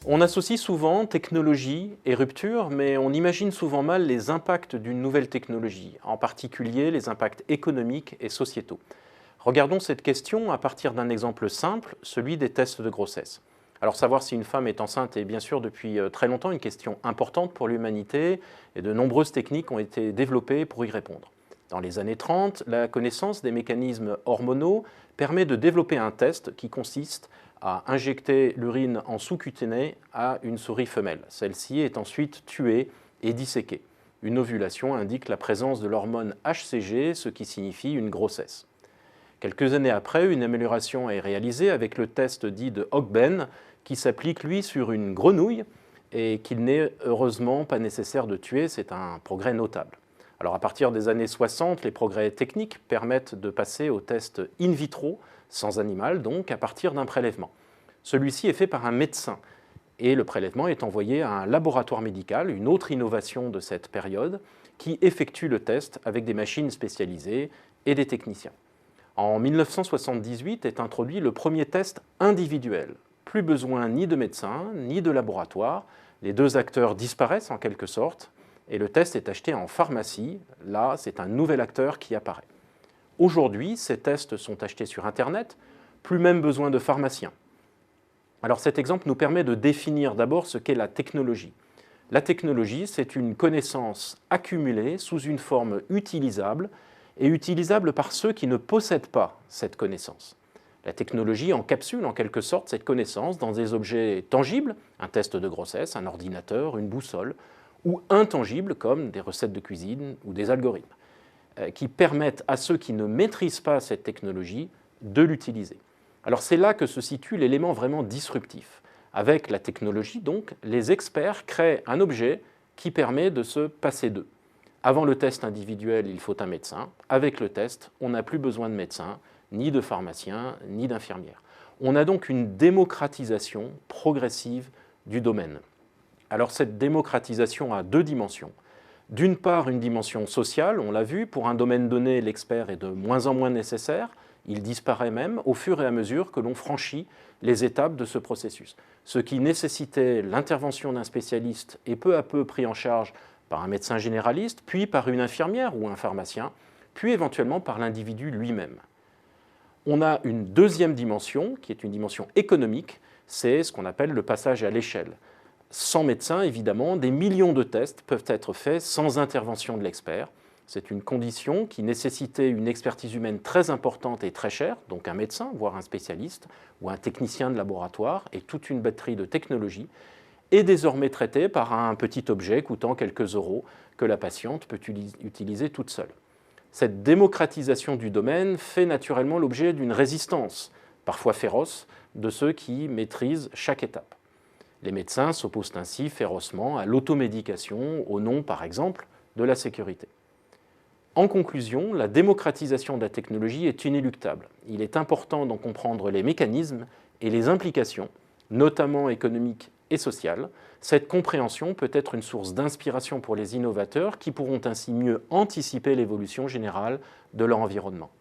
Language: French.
On associe souvent technologie et rupture, mais on imagine souvent mal les impacts d'une nouvelle technologie, en particulier les impacts économiques et sociétaux. Regardons cette question à partir d'un exemple simple, celui des tests de grossesse. Alors savoir si une femme est enceinte est bien sûr depuis très longtemps une question importante pour l'humanité et de nombreuses techniques ont été développées pour y répondre. Dans les années 30, la connaissance des mécanismes hormonaux permet de développer un test qui consiste à injecter l'urine en sous-cutanée à une souris femelle. Celle-ci est ensuite tuée et disséquée. Une ovulation indique la présence de l'hormone HCG, ce qui signifie une grossesse. Quelques années après, une amélioration est réalisée avec le test dit de Hochben, qui s'applique lui sur une grenouille et qu'il n'est heureusement pas nécessaire de tuer, c'est un progrès notable. Alors à partir des années 60, les progrès techniques permettent de passer au test in vitro, sans animal donc, à partir d'un prélèvement. Celui-ci est fait par un médecin et le prélèvement est envoyé à un laboratoire médical, une autre innovation de cette période, qui effectue le test avec des machines spécialisées et des techniciens. En 1978 est introduit le premier test individuel. Plus besoin ni de médecin, ni de laboratoire. Les deux acteurs disparaissent en quelque sorte et le test est acheté en pharmacie. Là, c'est un nouvel acteur qui apparaît. Aujourd'hui, ces tests sont achetés sur Internet, plus même besoin de pharmaciens. Alors cet exemple nous permet de définir d'abord ce qu'est la technologie. La technologie, c'est une connaissance accumulée sous une forme utilisable et utilisable par ceux qui ne possèdent pas cette connaissance. La technologie encapsule en quelque sorte cette connaissance dans des objets tangibles, un test de grossesse, un ordinateur, une boussole, ou intangibles comme des recettes de cuisine ou des algorithmes, qui permettent à ceux qui ne maîtrisent pas cette technologie de l'utiliser. Alors c'est là que se situe l'élément vraiment disruptif. Avec la technologie, donc, les experts créent un objet qui permet de se passer d'eux. Avant le test individuel, il faut un médecin. Avec le test, on n'a plus besoin de médecin, ni de pharmacien, ni d'infirmière. On a donc une démocratisation progressive du domaine. Alors cette démocratisation a deux dimensions. D'une part, une dimension sociale, on l'a vu, pour un domaine donné, l'expert est de moins en moins nécessaire, il disparaît même au fur et à mesure que l'on franchit les étapes de ce processus. Ce qui nécessitait l'intervention d'un spécialiste est peu à peu pris en charge par un médecin généraliste, puis par une infirmière ou un pharmacien, puis éventuellement par l'individu lui-même. On a une deuxième dimension, qui est une dimension économique, c'est ce qu'on appelle le passage à l'échelle. Sans médecin, évidemment, des millions de tests peuvent être faits sans intervention de l'expert. C'est une condition qui nécessitait une expertise humaine très importante et très chère, donc un médecin, voire un spécialiste, ou un technicien de laboratoire, et toute une batterie de technologies, est désormais traitée par un petit objet coûtant quelques euros que la patiente peut utiliser toute seule. Cette démocratisation du domaine fait naturellement l'objet d'une résistance, parfois féroce, de ceux qui maîtrisent chaque étape. Les médecins s'opposent ainsi férocement à l'automédication au nom, par exemple, de la sécurité. En conclusion, la démocratisation de la technologie est inéluctable. Il est important d'en comprendre les mécanismes et les implications, notamment économiques et sociales. Cette compréhension peut être une source d'inspiration pour les innovateurs qui pourront ainsi mieux anticiper l'évolution générale de leur environnement.